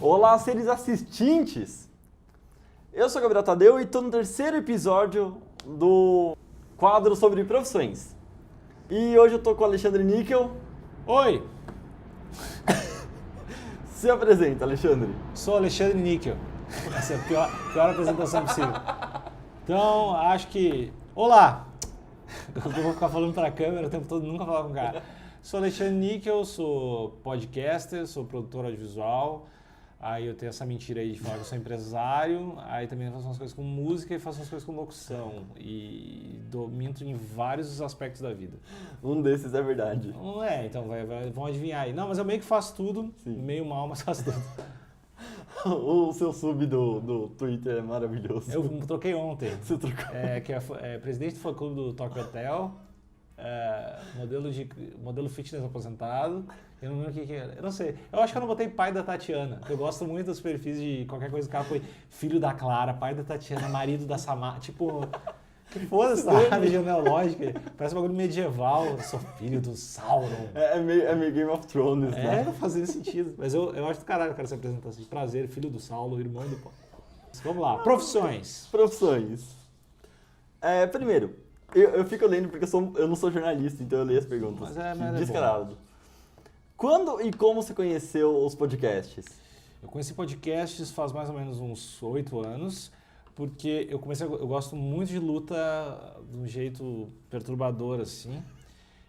Olá, seres assistentes! Eu sou o Gabriel Tadeu e estou no terceiro episódio do quadro sobre profissões. E hoje eu estou com o Alexandre Níquel. Oi, Se apresenta, Alexandre. sou Alexandre Níquel. Essa é a pior apresentação possível. Então, acho que... Olá! Eu vou ficar falando para a câmera o tempo todo, nunca falar com o cara. Sou Alexandre Níquel, sou podcaster, sou produtor audiovisual. Aí eu tenho essa mentira aí de falar que eu sou empresário. Aí também faço umas coisas com música e faço umas coisas com locução. E minto em vários aspectos da vida. Um desses é verdade. Não é, então vão adivinhar aí. Não, mas eu meio que faço tudo, Sim. meio mal, mas faço tudo. O seu sub do Twitter é maravilhoso. Eu troquei ontem. Você trocou. Que é presidente do fã-clube do Tokyo Hotel, modelo fitness aposentado. Eu não lembro o que era. Eu não sei. Eu acho que eu não botei pai da Tatiana. Eu gosto muito dos perfis de qualquer coisa que o cara foi filho da Clara, pai da Tatiana, marido da Samara. Tipo, que foda-se, sabe? Genealógica. Parece um bagulho medieval. Eu sou filho do Sauron. É meio Game of Thrones, né? Não fazia sentido. Mas eu acho do caralho o cara se apresentar assim. Prazer, filho do Saulo, irmão do pó. Vamos lá. Profissões. Profissões. Primeiro, eu fico lendo porque eu não sou jornalista, então eu leio as perguntas. Mas é Descarado. Quando e como você conheceu os podcasts? Eu conheci podcasts faz mais ou menos uns 8 anos, porque eu gosto muito de luta de um jeito perturbador, assim.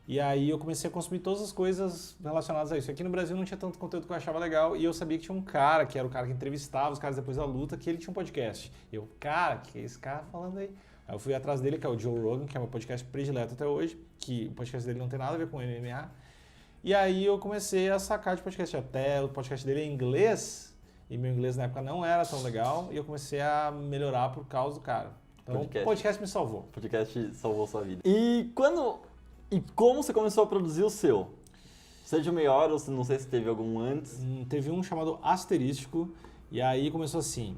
E aí eu comecei a consumir todas as coisas relacionadas a isso. Aqui no Brasil não tinha tanto conteúdo que eu achava legal, e eu sabia que tinha um cara, que era o cara que entrevistava os caras depois da luta, que ele tinha um podcast. E eu, cara, que é esse cara falando aí? Aí eu fui atrás dele, que é o Joe Rogan, que é meu podcast predileto até hoje, que o podcast dele não tem nada a ver com MMA. E aí eu comecei a sacar de podcast. Até o podcast dele é em inglês, e meu inglês na época não era tão legal, e eu comecei a melhorar por causa do cara. Então o podcast me salvou. O podcast salvou sua vida. E como você começou a produzir o seu? Seja o melhor, ou não sei se teve algum antes. Teve um chamado Asterístico, e aí começou assim,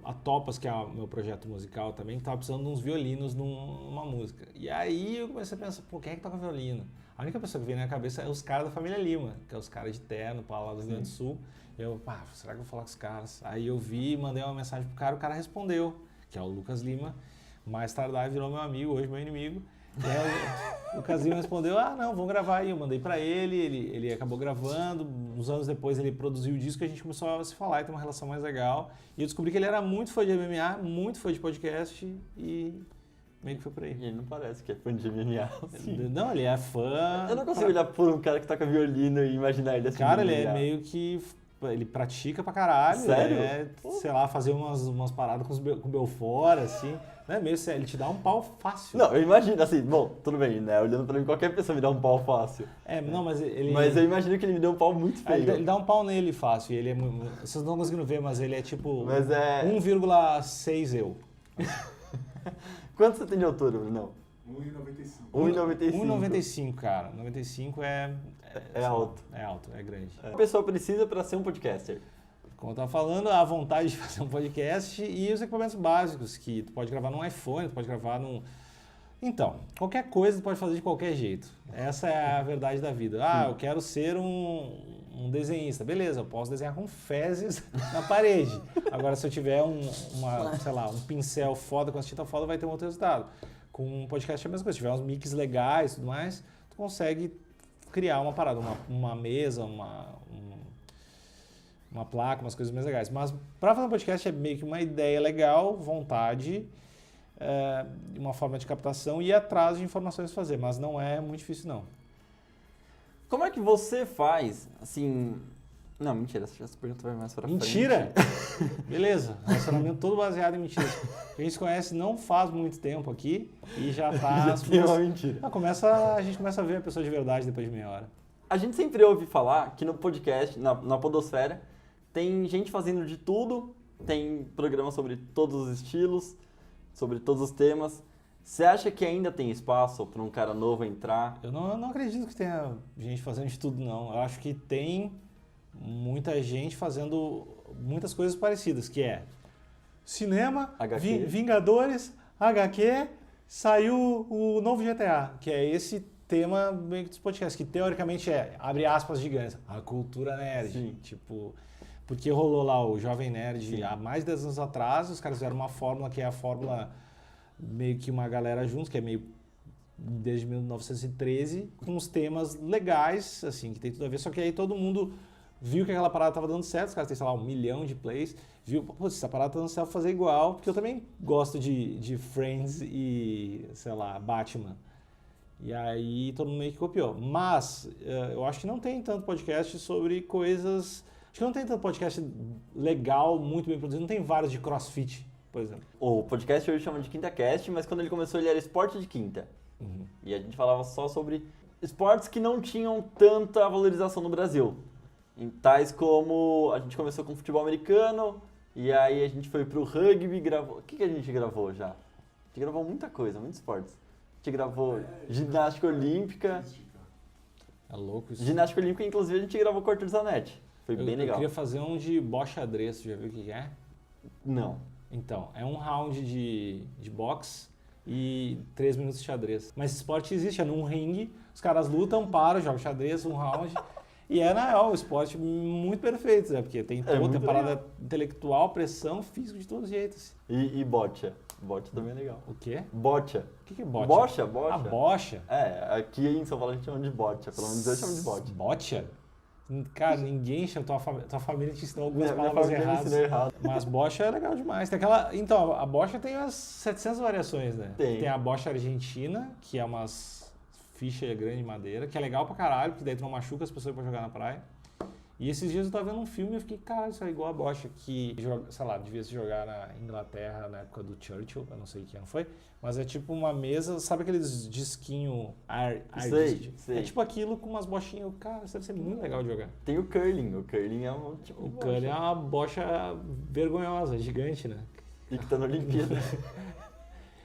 a Topas, que é o meu projeto musical também, estava precisando de uns violinos numa música. E aí eu comecei a pensar, pô, quem é que toca violino? A única pessoa que veio na minha cabeça é os caras da família Lima, que é os caras de terno, para lá do Rio Grande do Sul. Eu, será que eu vou falar com os caras? Aí eu vi, mandei uma mensagem pro cara, o cara respondeu, que é o Lucas Lima. Mais tarde virou meu amigo, hoje meu inimigo. E aí, o Lucas Lima respondeu, não, vamos gravar aí. Eu mandei pra ele acabou gravando. Uns anos depois ele produziu o disco e a gente começou a se falar e ter uma relação mais legal. E eu descobri que ele era muito fã de MMA, muito fã de podcast e meio que foi por aí. Ele não parece que é fã de MMA. Assim. Não, ele é fã... Eu não consigo olhar por um cara que toca violino e imaginar ele assim. Cara, ele é meio que... Ele pratica pra caralho. Sério? Sei lá, fazer umas paradas com o Belfort, assim. Não é meio sério, ele te dá um pau fácil. Não, eu imagino, assim, bom, tudo bem, né? Olhando pra mim, qualquer pessoa me dá um pau fácil. Não, mas ele... Mas eu imagino que ele me deu um pau muito feio. Ele dá um pau nele fácil, e ele é muito... Vocês não estão conseguindo ver, mas ele é tipo... Mas 1,6 eu. Quanto você tem de altura, Bruno? 1,95. 1,95, cara. 95 é alto. É alto, é grande. A pessoa precisa para ser um podcaster. Como eu estava falando, a vontade de fazer um podcast e os equipamentos básicos, que tu pode gravar num iPhone, tu pode gravar num... Então, qualquer coisa tu pode fazer de qualquer jeito. Essa é a verdade da vida. Eu quero ser um desenhista. Beleza, eu posso desenhar com fezes na parede. Agora, se eu tiver um pincel foda, com as tinta foda, vai ter um outro resultado. Com um podcast é a mesma coisa. Se tiver uns mix legais e tudo mais, tu consegue criar uma parada, uma mesa, uma placa, umas coisas mais legais. Mas para fazer um podcast é meio que uma ideia legal, vontade, uma forma de captação e ir atrás de informações para fazer. Mas não é muito difícil, não. Como é que você faz, assim... Não, mentira, essa pergunta vai mais pra frente. Mentira? Beleza, relacionamento todo baseado em mentiras. A gente se conhece não faz muito tempo aqui e já tá... Já tem uma mentira. A gente começa a ver a pessoa de verdade depois de meia hora. A gente sempre ouve falar que no podcast, na podosfera, tem gente fazendo de tudo, tem programa sobre todos os estilos, sobre todos os temas. Você acha que ainda tem espaço para um cara novo entrar? Eu não acredito que tenha gente fazendo de tudo, não. Eu acho que tem muita gente fazendo muitas coisas parecidas, que é cinema, Vingadores, HQ, saiu o novo GTA, que é esse tema meio que dos podcasts, que teoricamente abre aspas gigantes, a cultura nerd. Sim. Tipo, Porque rolou lá o Jovem Nerd Sim. há mais de 10 anos atrás, os caras fizeram uma fórmula que é a fórmula meio que uma galera juntos, que é meio desde 1913, com os temas legais, assim, que tem tudo a ver, só que aí todo mundo viu que aquela parada tava dando certo, os caras têm, sei lá, 1 milhão de plays, viu, pô, essa parada tá dando certo, vou fazer igual, porque eu também gosto de Friends e, sei lá, Batman. E aí todo mundo meio que copiou. Mas eu acho que não tem tanto podcast sobre coisas... Acho que não tem tanto podcast legal, muito bem produzido, não tem vários de CrossFit, por exemplo. O podcast hoje chama de QuintaCast, mas quando ele começou ele era Esporte de Quinta. E a gente falava só sobre esportes que não tinham tanta valorização no Brasil. Em tais como a gente começou com futebol americano, e aí a gente foi pro rugby, gravou... O que a gente gravou já? A gente gravou muita coisa, muitos esportes. A gente gravou ginástica olímpica. É louco isso. Ginástica olímpica, inclusive, a gente gravou com o Arthur Zanetti. Foi bem Eu legal. queria fazer um de boxe xadrez, você já viu o que é? Não. Então, é um round de boxe e 3 minutos de xadrez. Mas esse esporte existe, é num ringue, os caras lutam, param, jogam xadrez, um round. E é, na real, um esporte muito perfeito, né? Porque tem toda muito a parada intelectual, pressão, físico de todos os jeitos. E bocha. Bocha também é legal. O quê? Bocha. O que é bocha? Bocha? Ah, bocha? É, aqui em São Paulo a gente chama de bocha. Pelo menos eu chamo de bocha. Bocha? Cara, ninguém chama, tua família te ensinou algumas Minha palavras família me erradas. ensinou errado. Mas bocha é legal demais. Tem aquela, então, a bocha tem umas 700 variações, né? Tem. A bocha argentina, que é umas fichas grandes de madeira, que é legal pra caralho, porque daí tu não machuca as pessoas pra jogar na praia. E esses dias eu tava vendo um filme e eu fiquei, cara, isso é igual a bocha que, sei lá, devia se jogar na Inglaterra na época do Churchill, eu não sei que ano foi, mas é tipo uma mesa, sabe aqueles disquinho Sei. É tipo aquilo com umas bochinhas, cara, isso deve ser muito legal de jogar. Tem o curling. O curling é um tipo O de curling é bocha. uma bocha vergonhosa, gigante, né? E que tá na Olimpíada.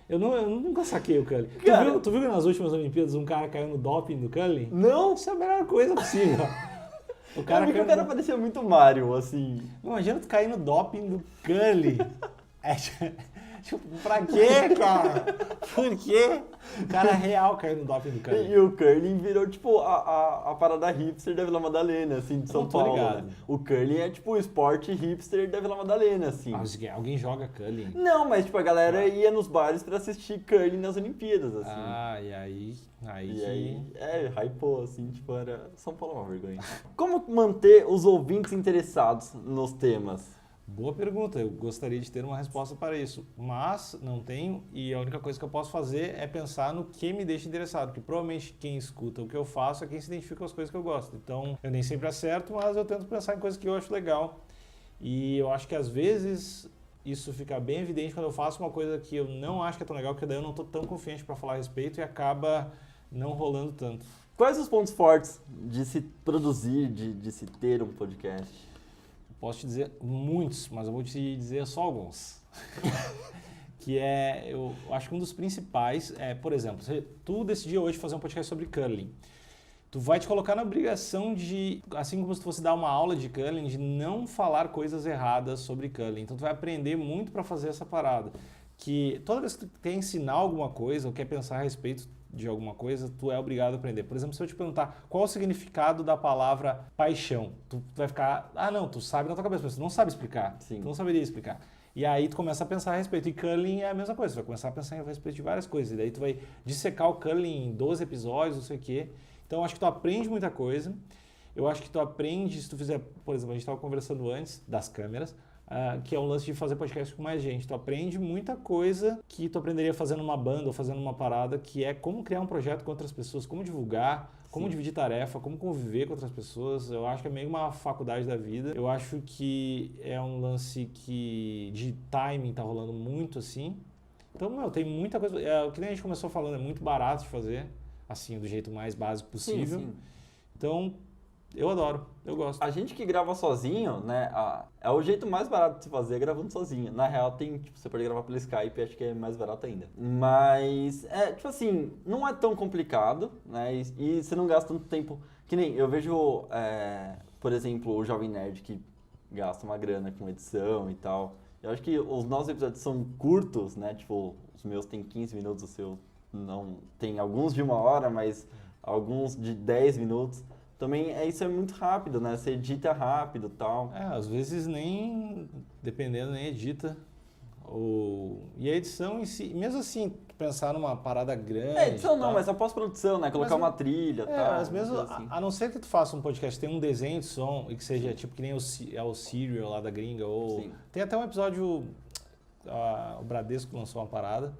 Eu nunca saquei o curling. Cara, Tu viu que nas últimas Olimpíadas um cara caiu no doping do curling? Não! Isso é a melhor coisa possível. O Cara, cara o cara caiu parecia muito Mario, assim. Imagina tu cair no doping do curling. É, tipo, pra quê, cara? Por quê? O cara real caiu no doping do curling. E o curling virou, tipo, a parada hipster da Vila Madalena, assim, de Eu São não tô Paulo, ligado. né? O curling é, tipo, o esporte hipster da Vila Madalena, assim. Mas alguém joga curling? Não, mas, tipo, a galera ia nos bares pra assistir curling nas Olimpíadas, assim. Ah, e aí E aí, hypou, assim, tipo, era... São Paulo é uma vergonha. Como manter os ouvintes interessados nos temas? Boa pergunta, eu gostaria de ter uma resposta para isso, mas não tenho e a única coisa que eu posso fazer é pensar no que me deixa interessado, porque provavelmente quem escuta o que eu faço é quem se identifica com as coisas que eu gosto. Então, eu nem sempre acerto, mas eu tento pensar em coisas que eu acho legal. E eu acho que às vezes isso fica bem evidente quando eu faço uma coisa que eu não acho que é tão legal, porque daí eu não estou tão confiante para falar a respeito e acaba não rolando tanto. Quais os pontos fortes de se produzir, de se ter um podcast? Posso te dizer muitos, mas eu vou te dizer só alguns. Que é, eu acho que um dos principais é, por exemplo, se tu decidiu hoje fazer um podcast sobre curling, tu vai te colocar na obrigação de, assim como se tu fosse dar uma aula de curling, de não falar coisas erradas sobre curling. Então tu vai aprender muito para fazer essa parada. Que toda vez que tu quer ensinar alguma coisa ou quer pensar a respeito de alguma coisa, tu é obrigado a aprender. Por exemplo, se eu te perguntar qual o significado da palavra paixão, tu vai ficar, não, tu sabe na tua cabeça, mas tu não sabe explicar. Sim. Tu não saberia explicar. E aí tu começa a pensar a respeito. E curling é a mesma coisa, tu vai começar a pensar a respeito de várias coisas. E daí tu vai dissecar o curling em 12 episódios, não sei o quê. Então eu acho que tu aprende muita coisa. Eu acho que tu aprende, se tu fizer, por exemplo, a gente estava conversando antes das câmeras, que é um lance de fazer podcast com mais gente. Tu aprende muita coisa que tu aprenderia fazendo uma banda ou fazendo uma parada, que é como criar um projeto com outras pessoas, como divulgar, como dividir tarefa, como conviver com outras pessoas. Eu acho que é meio uma faculdade da vida. Eu acho que é um lance que de timing tá rolando muito assim. Então, tem muita coisa. O que nem a gente começou falando, é muito barato de fazer, assim, do jeito mais básico possível. Sim. Então, eu adoro, eu gosto. A gente que grava sozinho, né, é o jeito mais barato de se fazer gravando sozinho. Na real, você pode gravar pelo Skype, acho que é mais barato ainda. Mas, tipo assim, não é tão complicado, né, e você não gasta tanto tempo. Que nem, eu vejo, por exemplo, o Jovem Nerd que gasta uma grana com edição e tal. Eu acho que os nossos episódios são curtos, né, tipo, os meus tem 15 minutos, o seu não. Tem alguns de 1 hora, mas alguns de 10 minutos. também isso é muito rápido, né? Você edita rápido e tal. Às vezes dependendo, nem edita. E a edição em si, mesmo assim, pensar numa parada grande. Edição não, mas a pós-produção, né? Colocar uma trilha e tal. Mas mesmo, assim. a não ser que tu faça um podcast, tem um desenho de som e que seja tipo que nem o Serial lá da gringa, ou Sim. tem até um episódio, o Bradesco lançou uma parada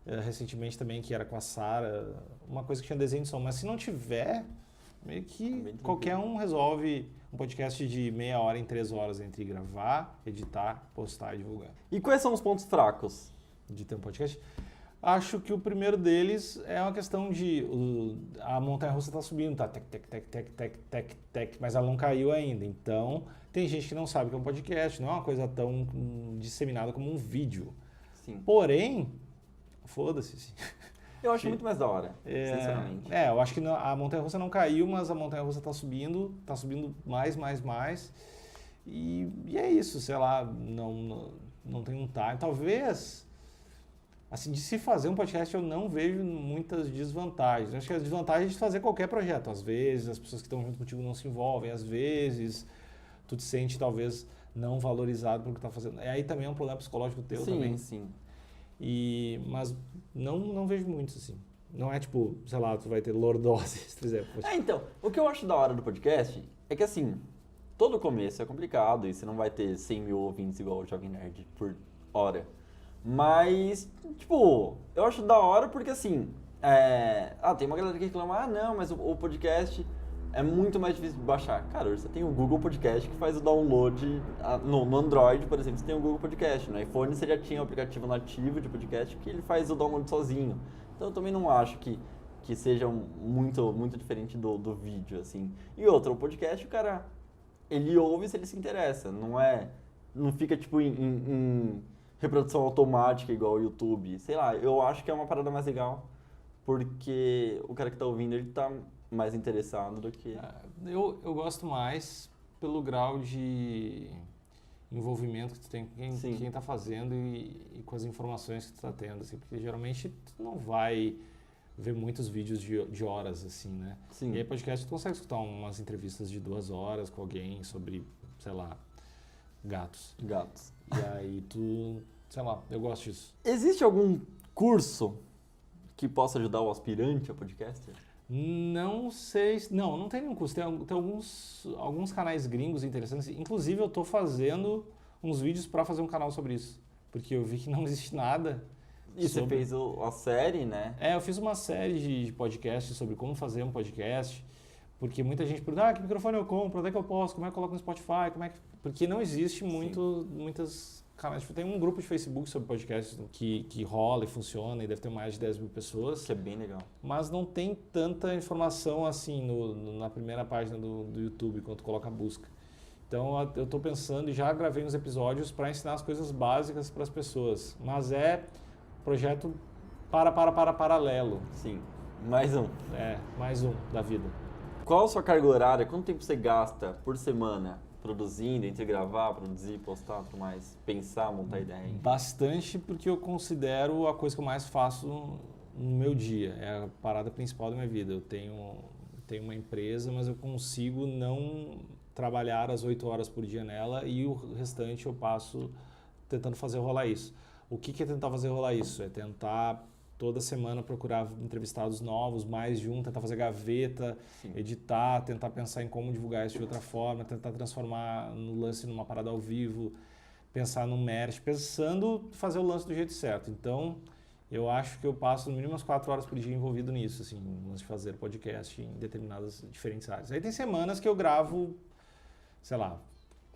recentemente também, que era com a Sarah, uma coisa que tinha desenho de som, mas se não tiver, meio que qualquer um resolve um podcast de meia hora em 3 horas entre gravar, editar, postar e divulgar. E quais são os pontos fracos de ter um podcast? Acho que o primeiro deles é uma questão de a montanha-russa está subindo, tá tec, tec, tec, tec, tec, tec, tec, mas ela não caiu ainda. Então, tem gente que não sabe que é um podcast, não é uma coisa tão disseminada como um vídeo. Sim. Porém, foda-se. Eu acho muito mais da hora, sinceramente. Eu acho que a montanha-russa não caiu, mas a montanha-russa está subindo mais. E é isso, sei lá, não tem um time. Talvez, assim, de se fazer um podcast eu não vejo muitas desvantagens. Eu acho que a desvantagem é de fazer qualquer projeto. Às vezes as pessoas que estão junto contigo não se envolvem, às vezes tu te sente talvez não valorizado pelo que está fazendo. E aí também é um problema psicológico teu também. Sim. Mas não vejo muito, assim. Não é tipo, sei lá, tu vai ter lordoses, por exemplo. Então, o que eu acho da hora do podcast é que, assim, todo começo é complicado e você não vai ter 100 mil ouvintes igual o Jovem Nerd por hora. Mas, tipo, eu acho da hora porque, assim, tem uma galera que reclama, não, mas o podcast é muito mais difícil de baixar. Cara, hoje você tem o Google Podcast que faz o download. No Android, por exemplo, você tem o Google Podcast. No iPhone você já tinha o aplicativo nativo de podcast que ele faz o download sozinho. Então eu também não acho que seja muito, muito diferente do vídeo, assim. E outra, o podcast, o cara, ele ouve se ele se interessa. Não fica, tipo, em reprodução automática igual o YouTube. Sei lá, eu acho que é uma parada mais legal porque o cara que tá ouvindo, ele tá mais interessado do que... Eu gosto mais pelo grau de envolvimento que tu tem com quem tá fazendo e com as informações que tu tá tendo, assim, porque geralmente tu não vai ver muitos vídeos de horas, assim, né? Sim. E aí podcast tu consegue escutar umas entrevistas de 2 horas com alguém sobre, sei lá, gatos. E aí sei lá, eu gosto disso. Existe algum curso que possa ajudar o aspirante a podcaster? Não sei, não tem nenhum curso, tem alguns canais gringos interessantes, inclusive eu estou fazendo uns vídeos para fazer um canal sobre isso, porque eu vi que não existe nada. E você fez a série, né? Eu fiz uma série de podcasts sobre como fazer um podcast, porque muita gente pergunta, que microfone eu compro, onde é que eu posso, como é que eu coloco no Spotify, porque não existe muitas canais, tem um grupo de Facebook sobre podcasts que rola e funciona e deve ter mais de 10 mil pessoas. Que é bem legal. Mas não tem tanta informação assim na primeira página do YouTube quando tu coloca a busca. Então eu estou pensando e já gravei uns episódios para ensinar as coisas básicas para as pessoas. Mas é projeto paralelo. Sim, mais um. Mais um da vida. Qual a sua carga horária? Quanto tempo você gasta por semana produzindo, entre gravar, produzir, postar, tudo mais? Pensar, montar ideia? Bastante, porque eu considero a coisa que eu mais faço no meu dia. É a parada principal da minha vida. Eu tenho uma empresa, mas eu consigo não trabalhar as 8 horas por dia nela e o restante eu passo tentando fazer rolar isso. O que é tentar fazer rolar isso? É tentar toda semana procurar entrevistados novos, mais de um, tentar fazer gaveta, editar, tentar pensar em como divulgar isso de outra forma, tentar transformar no lance numa parada ao vivo, pensar no merch, pensando fazer o lance do jeito certo. Então, eu acho que eu passo no mínimo umas 4 horas por dia envolvido nisso, assim, no lance de fazer podcast em determinadas diferentes áreas. Aí tem semanas que eu gravo, sei lá,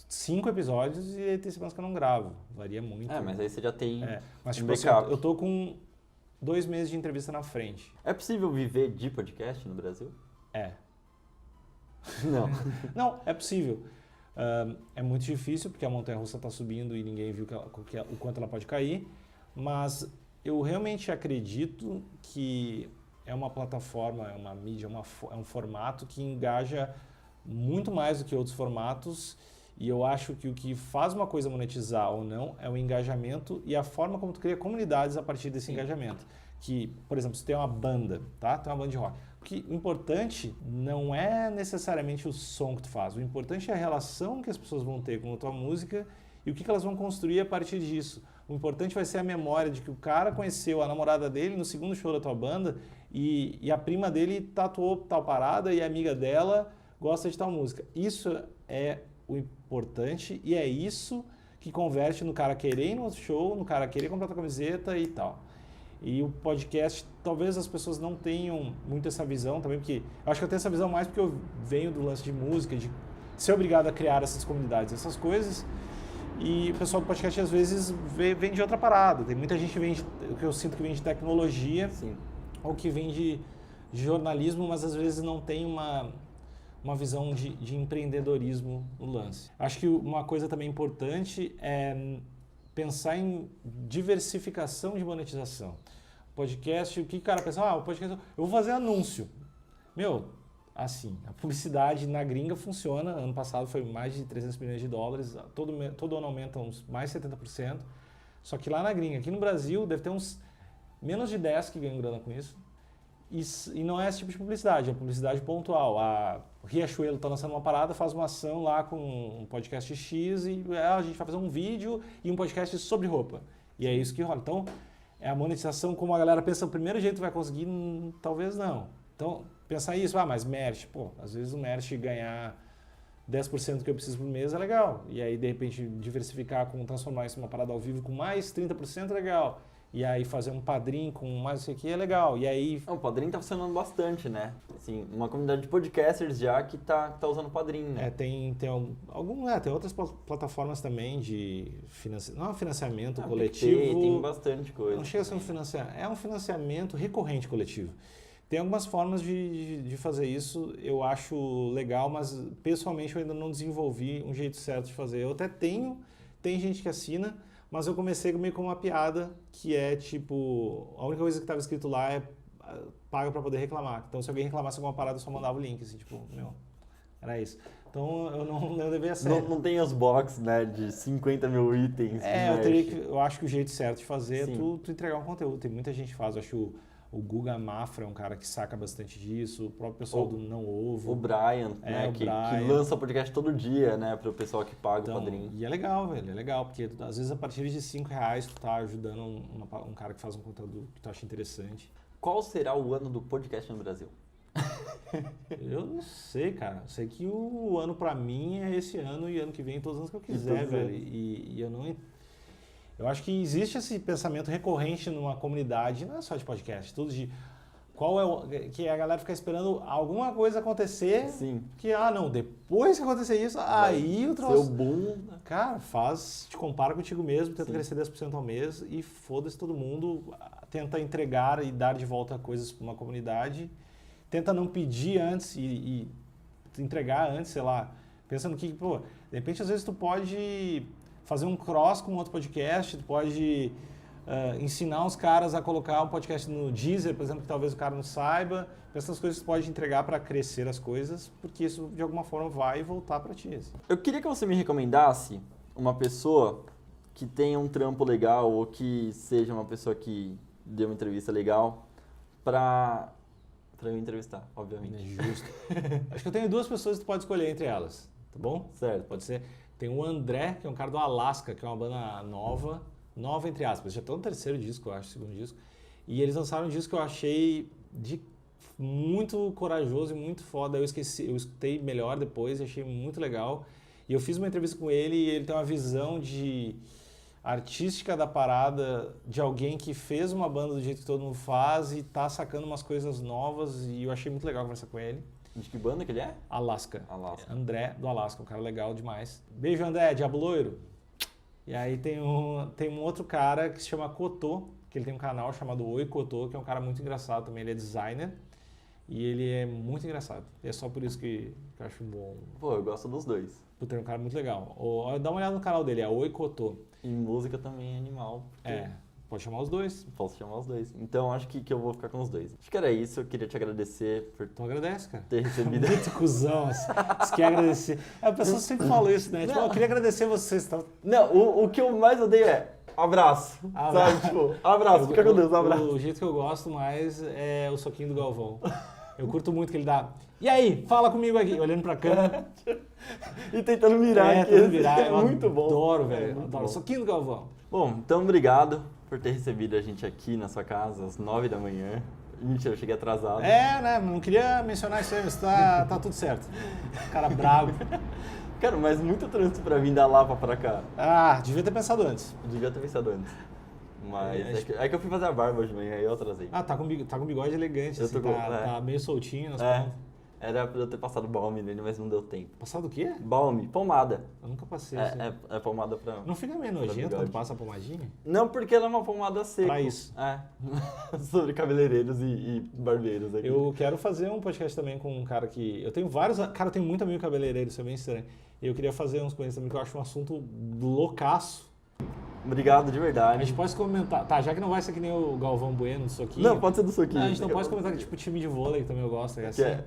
5 episódios e aí tem semanas que eu não gravo. Varia muito. Mas aí você já tem mas, tipo, backup. assim, eu tô com 2 meses de entrevista na frente. É possível viver de podcast no Brasil? Não. Não, é possível. É muito difícil porque a montanha-russa está subindo e ninguém viu o quanto ela pode cair, mas eu realmente acredito que é uma plataforma, é uma mídia, é um formato que engaja muito mais do que outros formatos. E eu acho que o que faz uma coisa monetizar ou não é o engajamento e a forma como tu cria comunidades a partir desse engajamento. que, por exemplo, se tem uma banda, tá? Tem uma banda de rock. O importante não é necessariamente o som que tu faz, o importante é a relação que as pessoas vão ter com a tua música e o que elas vão construir a partir disso. O importante vai ser a memória de que o cara conheceu a namorada dele no segundo show da tua banda e a prima dele tatuou tal parada e a amiga dela gosta de tal música. Isso é o importante e é isso que converte no cara querer ir no outro show, no cara querer comprar tua camiseta e tal. E o podcast, talvez as pessoas não tenham muito essa visão também, porque eu acho que eu tenho essa visão mais porque eu venho do lance de música, de ser obrigado a criar essas comunidades, essas coisas. E o pessoal do podcast às vezes vem de outra parada. Tem muita gente que vem que eu sinto que vem de tecnologia, Sim. ou que vem de jornalismo, mas às vezes não tem uma visão de empreendedorismo no lance. Acho que uma coisa também importante é pensar em diversificação de monetização. Podcast, o que o cara pensa? O podcast, eu vou fazer anúncio. Meu, assim, a publicidade na gringa funciona. Ano passado foi mais de 300 milhões de dólares, todo ano aumenta uns mais de 70%. Só que lá na gringa, aqui no Brasil, deve ter uns menos de 10 que ganham grana com isso. E não é esse tipo de publicidade, é publicidade pontual. A Riachuelo está lançando uma parada, faz uma ação lá com um podcast X e a gente vai fazer um vídeo e um podcast sobre roupa. E é isso que rola. Então, é a monetização como a galera pensa, o primeiro jeito vai conseguir, talvez não. Então, pensar isso, mas merch, às vezes o merch ganhar 10% do que eu preciso por mês é legal. E aí, de repente, diversificar, transformar isso numa parada ao vivo com mais 30% é legal. E aí fazer um padrinho com mais isso aqui é legal. E aí... O padrinho tá funcionando bastante, né? Assim, uma comunidade de podcasters já que tá usando o padrinho, né? Tem outras plataformas também de financiamento coletivo. Tem bastante coisa. Não chega a ser um financiamento, é um financiamento recorrente coletivo. Tem algumas formas de fazer isso, eu acho legal, mas pessoalmente eu ainda não desenvolvi um jeito certo de fazer. Eu até tem gente que assina, mas eu comecei meio com uma piada que é tipo, a única coisa que estava escrito lá é paga para poder reclamar. Então se alguém reclamasse alguma parada eu só mandava o link, assim, tipo, era isso. Então eu não deveria ser. Não tem os box, né, de 50 mil itens. Eu acho que o jeito certo de fazer é tu entregar um conteúdo. Tem muita gente que faz, eu acho o Guga Mafra é um cara que saca bastante disso, o próprio pessoal do Não Ovo. O Brian, né, que lança podcast todo dia, né, para o pessoal que paga o padrinho. E é legal, velho, é legal, porque às vezes a partir de R$5 tu tá ajudando um cara que faz um conteúdo que tu acha interessante. Qual será o ano do podcast no Brasil? Eu não sei, cara. Eu sei que o ano pra mim é esse ano e ano que vem todos os anos que eu quiser, velho. E eu não... Eu acho que existe esse pensamento recorrente numa comunidade, não é só de podcast, tudo de que a galera fica esperando alguma coisa acontecer. Sim. Que, depois que acontecer isso, aí o troço... Seu boom. Cara, te compara contigo mesmo, tenta crescer 10% ao mês e foda-se todo mundo, tenta entregar e dar de volta coisas para uma comunidade, tenta não pedir antes e entregar antes, sei lá, pensando que, de repente às vezes tu pode fazer um cross com outro podcast, tu pode ensinar os caras a colocar um podcast no Deezer, por exemplo, que talvez o cara não saiba. Essas coisas tu pode entregar para crescer as coisas, porque isso de alguma forma vai voltar para ti. Assim. Eu queria que você me recomendasse uma pessoa que tenha um trampo legal ou que seja uma pessoa que dê uma entrevista legal para eu entrevistar, obviamente. É justo. Acho que eu tenho 2 pessoas que tu pode escolher entre elas, tá bom? Certo. Pode ser. Tem o André, que é um cara do Alaska, que é uma banda nova entre aspas, já estão no 3º disco, eu acho, 2º disco. E eles lançaram um disco que eu achei muito corajoso e muito foda. Eu escutei melhor depois e achei muito legal. E eu fiz uma entrevista com ele e ele tem uma visão artística da parada de alguém que fez uma banda do jeito que todo mundo faz e tá sacando umas coisas novas e eu achei muito legal conversar com ele. De que banda que ele é? Alaska. André do Alaska, um cara legal demais. Beijo, André, Diabo Loiro. E aí tem um outro cara que se chama Cotô, que ele tem um canal chamado Oi Cotô, que é um cara muito engraçado também, ele é designer e ele é muito engraçado. E é só por isso que eu acho bom. Eu gosto dos dois. Puta, é um cara muito legal. Dá uma olhada no canal dele, é Oi Cotô. E música também é animal. Pode chamar os dois. Posso chamar os dois. Então acho que eu vou ficar com os dois. Acho que era isso. Eu queria te agradecer por Então agradece, cara. ter recebido. Muito cuzão. Você quer agradecer. A pessoa sempre fala isso, né? Tipo, eu queria agradecer vocês. Tá? Não, o que eu mais odeio é abraço. Sabe, tipo, abraço, fica com Deus, abraço. O jeito que eu gosto mais é o soquinho do Galvão. Eu curto muito que ele dá. E aí, fala comigo aqui, olhando pra câmera. E tentando mirar aqui. Tentando mirar. É Eu muito bom. Adoro, velho. muito Adoro. bom. Soquinho do Galvão. Bom, então obrigado por ter recebido a gente aqui na sua casa às 9 da manhã. Mentira, eu cheguei atrasado. Né? Não queria mencionar isso aí, mas tá tudo certo. Cara bravo. Cara, mas muito trânsito pra vir da Lapa pra cá. Ah, devia ter pensado antes. Eu devia ter pensado antes. Mas É, é que eu fui fazer a barba hoje de manhã, aí eu atrasei. Ah, tá com bigode elegante, Eu assim, tô com- tá meio soltinho nas É, pontas. era pra eu ter passado balme nele, mas não deu tempo. Passado o quê? Balme, pomada. Eu nunca passei assim. É pomada pra... Não fica meio nojento bigode. quando passa a pomadinha? Não, porque ela é uma pomada seca. Pra isso. É. Sobre cabeleireiros e barbeiros aqui. Eu quero fazer um podcast também com um cara que... Eu tenho vários... Cara, eu tenho muito amigo cabeleireiro, isso é bem estranho. E eu queria fazer uns com eles também, que eu acho um assunto loucaço. Obrigado, de A verdade. gente pode comentar... Tá, já que não vai ser que nem o Galvão Bueno do Soquinho... Não, pode ser do soquinho. A gente não pode comentar que tipo time de vôlei que também eu gosto, é assim. Que é.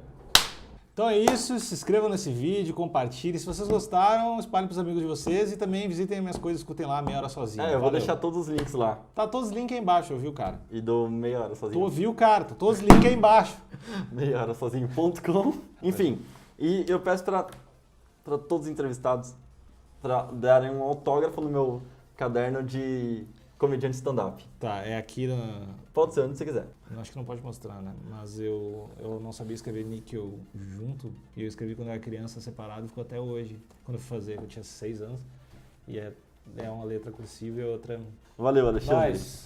Então é isso, se inscrevam nesse vídeo, compartilhem. Se vocês gostaram, espalhem pros amigos de vocês e também visitem minhas coisas, escutem lá meia hora sozinho. Eu vou Valeu. deixar todos os links lá. Tá todos os links aí embaixo, ouviu, cara? E dou meia hora Tu sozinho. ouviu, cara? Tá todos os links aí embaixo. Meia hora sozinho.com. Enfim, e eu peço pra todos os entrevistados pra darem um autógrafo no meu caderno de comediante stand-up. Tá, é aqui na... Pode ser onde você quiser. Acho que não pode mostrar, né? Mas eu não sabia escrever níquel junto. E eu escrevi quando eu era criança separado e ficou até hoje. Quando eu fui fazer, eu tinha 6 anos. E é uma letra cursiva e outra... Valeu, Alexandre. Nós.